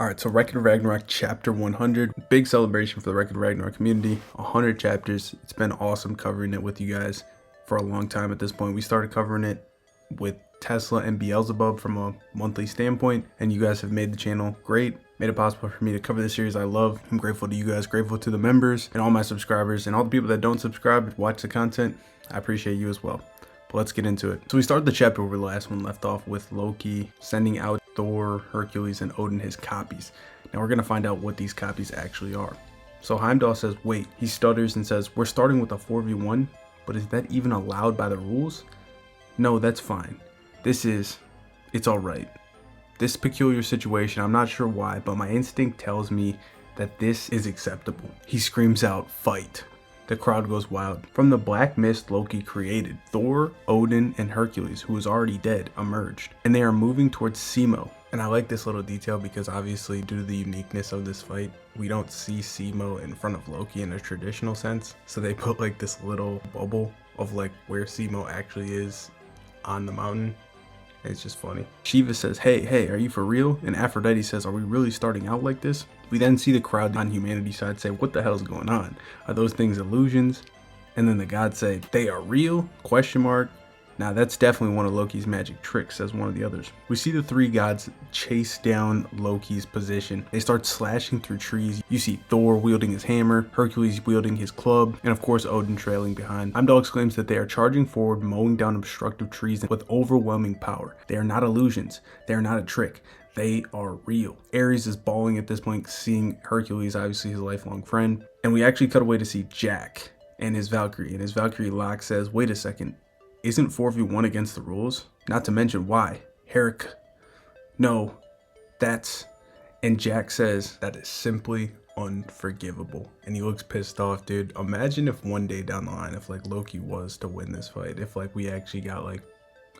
Alright, so Record of Ragnarok chapter 100. Big celebration for the Record of Ragnarok community. 100 chapters. It's been awesome covering it with you guys for a long time at this point. We started covering it with Tesla and Beelzebub from a monthly standpoint, and you guys have made the channel great. Made it possible for me to cover this series I love. I'm grateful to you guys, grateful to the members and all my subscribers and all the people that don't subscribe, watch the content. I appreciate you as well. But let's get into it. So we started the chapter where the last one left off with Loki sending out Thor, Hercules, and Odin his copies. Now we're going to find out what these copies actually are. So Heimdall says, wait, he stutters and says, we're starting with a 4v1, but is that even allowed by the rules? No, that's fine. It's alright. This peculiar situation, I'm not sure why, but my instinct tells me that this is acceptable. He screams out, fight. The crowd goes wild. From the black mist Loki created, Thor, Odin, and Hercules, who was already dead, emerged. And they are moving towards Simo. And I like this little detail because obviously due to the uniqueness of this fight, we don't see Simo in front of Loki in a traditional sense. So they put like this little bubble of like where Simo actually is on the mountain. It's just funny. Shiva says, hey, are you for real? And Aphrodite says, are we really starting out like this? We then see the crowd on humanity's side say, what the hell's going on? Are those things illusions? And then the gods say, they are real? Question mark. Now that's definitely one of Loki's magic tricks, says one of the others. We see the three gods chase down Loki's position. They start slashing through trees. You see Thor wielding his hammer, Hercules wielding his club, and of course Odin trailing behind. Heimdall exclaims that they are charging forward, mowing down obstructive trees with overwhelming power. They are not illusions. They are not a trick. They are real. Ares is bawling at this point, seeing Hercules, obviously his lifelong friend. And we actually cut away to see Jack and his Valkyrie. And his Valkyrie Locke says, wait a second. Isn't 4v1 against the rules? Not to mention why? Herrick. No, that's... And Jack says, that is simply unforgivable. And he looks pissed off, dude. Imagine if one day down the line, if like Loki was to win this fight, if like we actually got like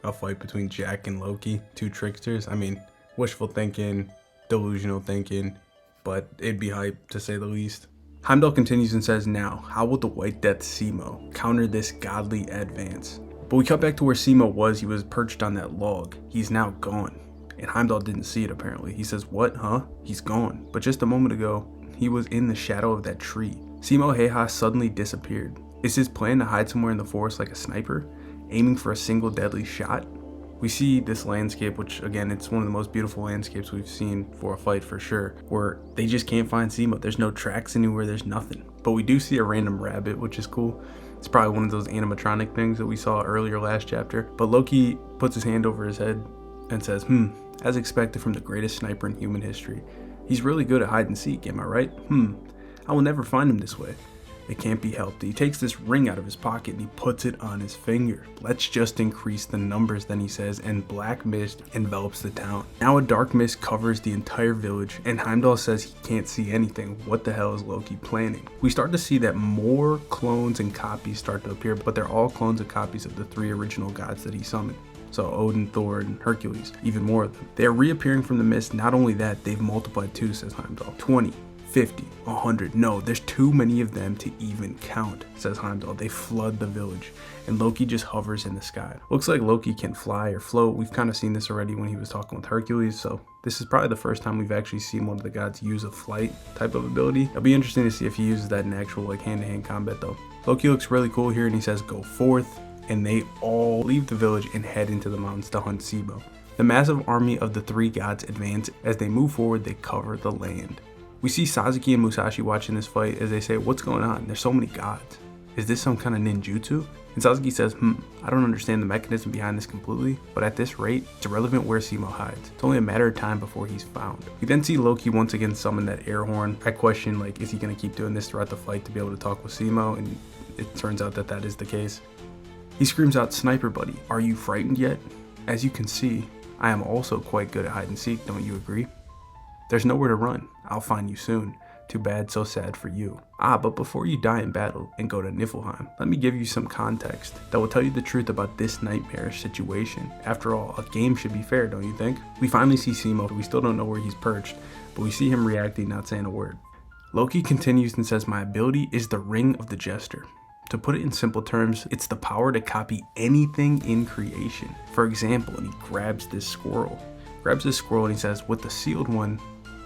a fight between Jack and Loki, two tricksters. I mean, wishful thinking, delusional thinking, but it'd be hype to say the least. Heimdall continues and says, now, how will the White Death Simo counter this godly advance? But we cut back to where Simo was. He was perched on that log. He's now gone. And Heimdall didn't see it apparently. He says, what, huh? He's gone. But just a moment ago, he was in the shadow of that tree. Simo Heha suddenly disappeared. Is his plan to hide somewhere in the forest like a sniper, aiming for a single deadly shot? We see this landscape, which again, it's one of the most beautiful landscapes we've seen for a fight for sure, where they just can't find Simo. There's no tracks anywhere, there's nothing. But we do see a random rabbit, which is cool. It's probably one of those animatronic things that we saw earlier last chapter. But Loki puts his hand over his head and says, as expected from the greatest sniper in human history. He's really good at hide and seek, am I right? I will never find him this way. It can't be helped. He takes this ring out of his pocket and he puts it on his finger. Let's just increase the numbers, then he says, and black mist envelops the town. Now a dark mist covers the entire village and Heimdall says he can't see anything. What the hell is Loki planning? We start to see that more clones and copies start to appear, but they're all clones and copies of the three original gods that he summoned. So Odin, Thor, and Hercules, even more of them. They are reappearing from the mist. Not only that, they've multiplied too, says Heimdall. 20. 50, 100, no, there's too many of them to even count, says Heimdall. They flood the village, and Loki just hovers in the sky. Looks like Loki can fly or float. We've kind of seen this already when he was talking with Hercules, so this is probably the first time we've actually seen one of the gods use a flight type of ability. It'll be interesting to see if he uses that in actual like hand-to-hand combat though. Loki looks really cool here, and he says, go forth, and they all leave the village and head into the mountains to hunt Simo. The massive army of the three gods advance. As they move forward, they cover the land. We see Sasuke and Musashi watching this fight as they say, what's going on? There's so many gods. Is this some kind of ninjutsu? And Sasuke says, I don't understand the mechanism behind this completely, but at this rate, it's irrelevant where Simo hides. It's only a matter of time before he's found. We then see Loki once again summon that air horn. I question, like, is he going to keep doing this throughout the fight to be able to talk with Simo? And it turns out that that is the case. He screams out, sniper buddy, are you frightened yet? As you can see, I am also quite good at hide and seek, don't you agree? There's nowhere to run. I'll find you soon. Too bad, so sad for you. But before you die in battle and go to Niflheim, let me give you some context that will tell you the truth about this nightmarish situation. After all, a game should be fair, don't you think? We finally see Simo. We still don't know where he's perched, but we see him reacting, not saying a word. Loki continues and says, my ability is the Ring of the Jester. To put it in simple terms, it's the power to copy anything in creation. For example, and he grabs this squirrel and he says, with the sealed one,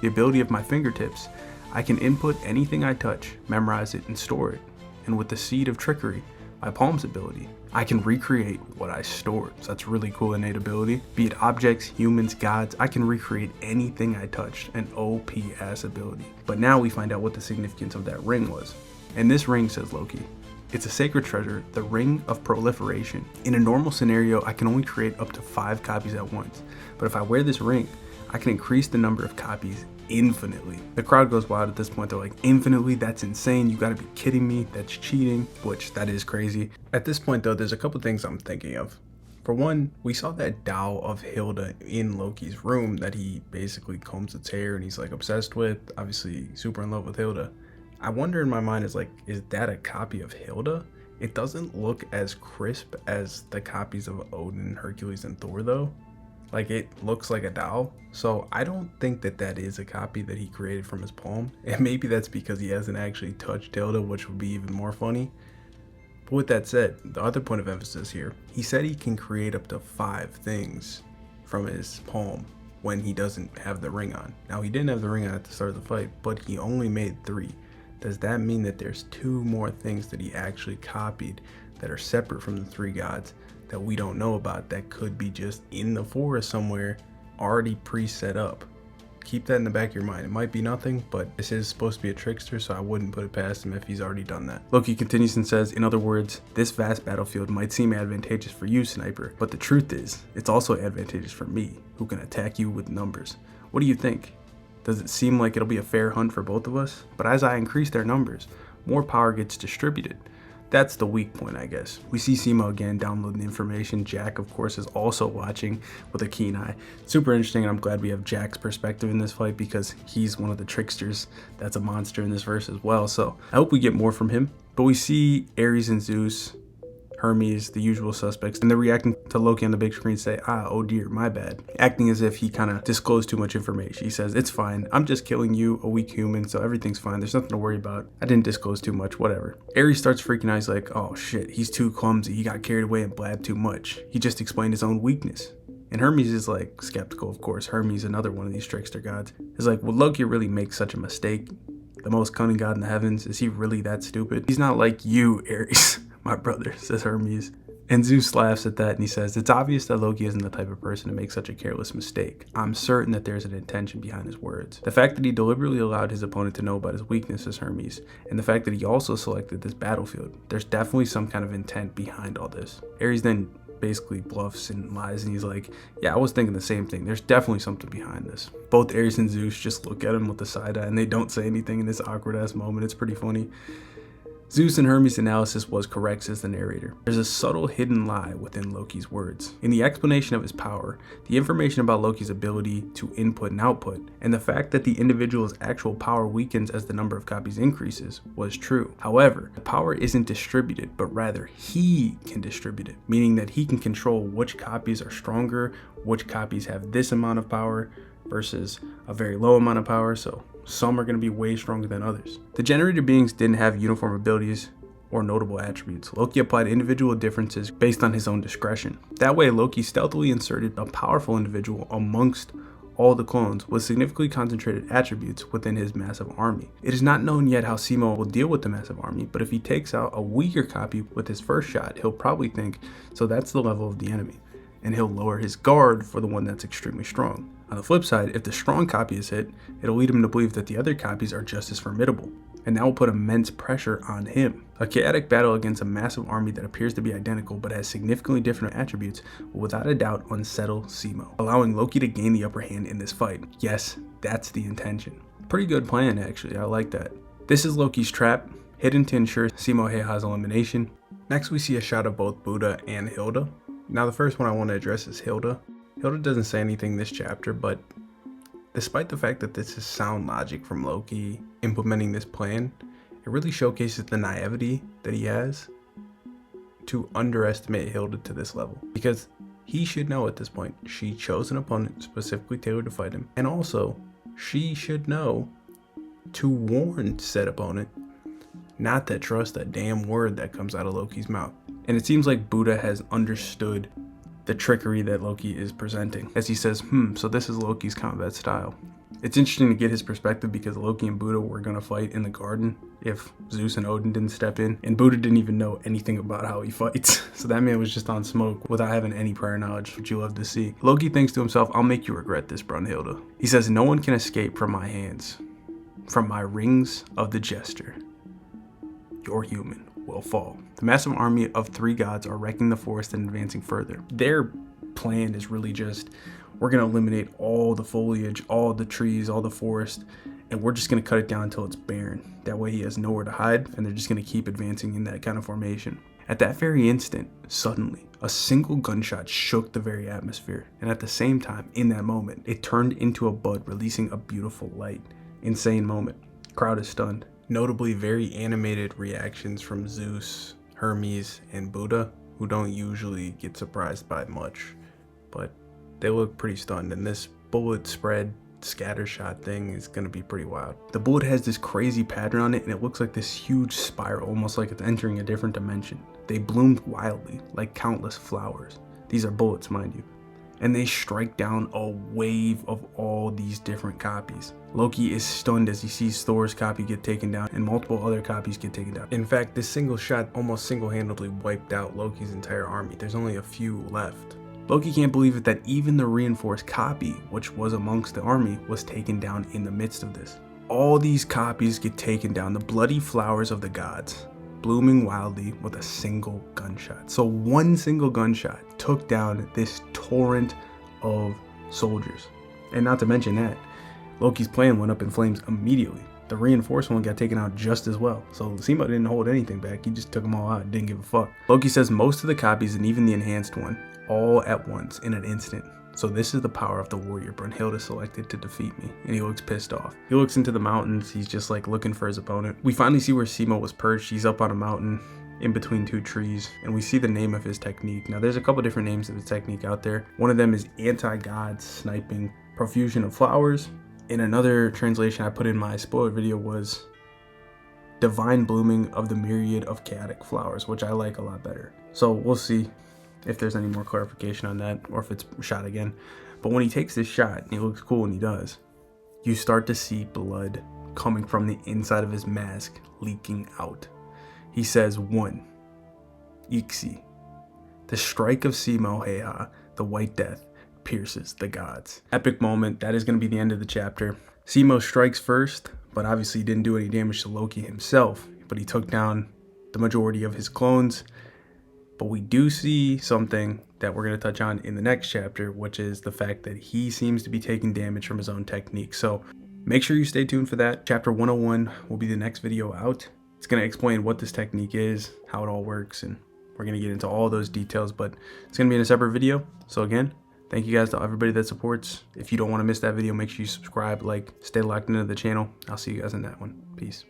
The ability of my fingertips. I can input anything I touch, memorize it, and store it. And with the seed of trickery, my palm's ability, I can recreate what I stored. So that's really cool innate ability. Be it objects, humans, gods, I can recreate anything I touched. An OP ass ability. But now we find out what the significance of that ring was. And this ring, says Loki, it's a sacred treasure, the ring of proliferation. In a normal scenario, I can only create up to 5 copies at once. But if I wear this ring, I can increase the number of copies infinitely. The crowd goes wild at this point. They're like, infinitely? That's insane. You gotta be kidding me. That's cheating, which that is crazy. At this point though, there's a couple things I'm thinking of. For one, we saw that doll of Hilda in Loki's room that he basically combs its hair and he's like obsessed with, obviously super in love with Hilda. I wonder in my mind is that a copy of Hilda? It doesn't look as crisp as the copies of Odin, Hercules, and Thor though. Like, it looks like a doll. So I don't think that is a copy that he created from his palm. And maybe that's because he hasn't actually touched Hilda, which would be even more funny. But with that said, the other point of emphasis here, he said he can create up to 5 things from his palm when he doesn't have the ring on. Now, he didn't have the ring on at the start of the fight, but he only made 3. Does that mean that there's 2 more things that he actually copied that are separate from the 3 gods that we don't know about, that could be just in the forest somewhere, already pre-set up? Keep that in the back of your mind. It might be nothing, but this is supposed to be a trickster, so I wouldn't put it past him if he's already done that. Loki continues and says, in other words, this vast battlefield might seem advantageous for you, Sniper, but the truth is, it's also advantageous for me, who can attack you with numbers. What do you think? Does it seem like it'll be a fair hunt for both of us? But as I increase their numbers, more power gets distributed. That's the weak point, I guess. We see Simo again downloading the information. Jack, of course, is also watching with a keen eye. Super interesting, and I'm glad we have Jack's perspective in this fight because he's one of the tricksters that's a monster in this verse as well. So I hope we get more from him. But we see Ares and Zeus, Hermes, the usual suspects, and they're reacting to Loki on the big screen say, oh dear, my bad. Acting as if he kind of disclosed too much information. He says, it's fine. I'm just killing you, a weak human, so everything's fine. There's nothing to worry about. I didn't disclose too much, whatever. Ares starts freaking out. He's like, oh shit, he's too clumsy. He got carried away and blabbed too much. He just explained his own weakness. And Hermes is like skeptical, of course. Hermes, another one of these trickster gods, is like, would Loki really make such a mistake? The most cunning god in the heavens, is he really that stupid? He's not like you, Ares. My brother, says Hermes. And Zeus laughs at that and he says, it's obvious that Loki isn't the type of person to make such a careless mistake. I'm certain that there's an intention behind his words. The fact that he deliberately allowed his opponent to know about his weakness, says Hermes, and the fact that he also selected this battlefield, there's definitely some kind of intent behind all this. Ares then basically bluffs and lies and he's like, yeah, I was thinking the same thing. There's definitely something behind this. Both Ares and Zeus just look at him with the side eye and they don't say anything in this awkward ass moment. It's pretty funny. Zeus and Hermes' analysis was correct, says the narrator. There's a subtle hidden lie within Loki's words. In the explanation of his power, the information about Loki's ability to input and output, and the fact that the individual's actual power weakens as the number of copies increases was true. However, the power isn't distributed, but rather he can distribute it, meaning that he can control which copies are stronger, which copies have this amount of power versus a very low amount of power, so some are going to be way stronger than others. The generated beings didn't have uniform abilities or notable attributes. Loki applied individual differences based on his own discretion. That way, Loki stealthily inserted a powerful individual amongst all the clones with significantly concentrated attributes within his massive army. It is not known yet how Simo will deal with the massive army, but if he takes out a weaker copy with his first shot, he'll probably think, so that's the level of the enemy, and he'll lower his guard for the one that's extremely strong. On the flip side, if the strong copy is hit, it'll lead him to believe that the other copies are just as formidable, and that will put immense pressure on him. A chaotic battle against a massive army that appears to be identical but has significantly different attributes will without a doubt unsettle Simo, allowing Loki to gain the upper hand in this fight. Yes, that's the intention. Pretty good plan, actually. I like that. This is Loki's trap, hidden to ensure Simo Heiha's elimination. Next, we see a shot of both Buddha and Hilda. Now, the first one I want to address is Hilda. Hilda doesn't say anything this chapter, but despite the fact that this is sound logic from Loki implementing this plan, it really showcases the naivety that he has to underestimate Hilda to this level. Because he should know at this point, she chose an opponent specifically tailored to fight him, and also she should know to warn said opponent not to trust a damn word that comes out of Loki's mouth. And it seems like Buddha has understood the trickery that Loki is presenting, as he says, so this is Loki's combat style. It's interesting to get his perspective because Loki and Buddha were going to fight in the garden if Zeus and Odin didn't step in. And Buddha didn't even know anything about how he fights. So that man was just on smoke without having any prior knowledge, which you love to see. Loki thinks to himself, I'll make you regret this, Brunhilde. He says, no one can escape from my hands, from my rings of the Jester. Your human will fall. The massive army of 3 gods are wrecking the forest and advancing further. Their plan is really just, we're going to eliminate all the foliage, all the trees, all the forest, and we're just going to cut it down until it's barren. That way he has nowhere to hide, and they're just going to keep advancing in that kind of formation. At that very instant, suddenly, a single gunshot shook the very atmosphere, and at the same time, in that moment, it turned into a bud, releasing a beautiful light. Insane moment. Crowd is stunned. Notably, very animated reactions from Zeus, Hermes, and Buddha, who don't usually get surprised by much, but they look pretty stunned, and this bullet spread scatter shot thing is going to be pretty wild. The bullet has this crazy pattern on it, and it looks like this huge spiral, almost like it's entering a different dimension. They bloomed wildly, like countless flowers. These are bullets, mind you. And they strike down a wave of all these different copies. Loki is stunned as he sees Thor's copy get taken down and multiple other copies get taken down. In fact, this single shot almost single-handedly wiped out Loki's entire army. There's only a few left. Loki can't believe it that even the reinforced copy, which was amongst the army, was taken down in the midst of this. All these copies get taken down, the bloody flowers of the gods, blooming wildly with a single gunshot. So one single gunshot took down this torrent of soldiers. And not to mention that, Loki's plan went up in flames immediately. The reinforced one got taken out just as well. So Simo didn't hold anything back. He just took them all out and didn't give a fuck. Loki says most of the copies and even the enhanced one, all at once in an instant. So this is the power of the warrior Brunhilde selected to defeat me, and he looks pissed off. He looks into the mountains, he's just like looking for his opponent. We finally see where Simo was perched. He's up on a mountain in between 2 trees, and we see the name of his technique. Now there's a couple different names of his technique out there. One of them is anti-god sniping profusion of flowers. In another translation I put in my spoiler video was divine blooming of the myriad of chaotic flowers, which I like a lot better. So we'll see if there's any more clarification on that or if it's shot again. But when he takes this shot, and he looks cool and he does, you start to see blood coming from the inside of his mask leaking out. He says 1, Ixi. The strike of Simo Heha, the White Death, pierces the gods. Epic moment. That is going to be the end of the chapter. Simo strikes first, but obviously he didn't do any damage to Loki himself, but he took down the majority of his clones. But we do see something that we're going to touch on in the next chapter, which is the fact that he seems to be taking damage from his own technique. So make sure you stay tuned for that. Chapter 101 will be the next video out. It's going to explain what this technique is, how it all works, and we're going to get into all those details, but it's going to be in a separate video. So again, thank you guys to everybody that supports. If you don't want to miss that video, make sure you subscribe, like, stay locked into the channel. I'll see you guys in that one. Peace.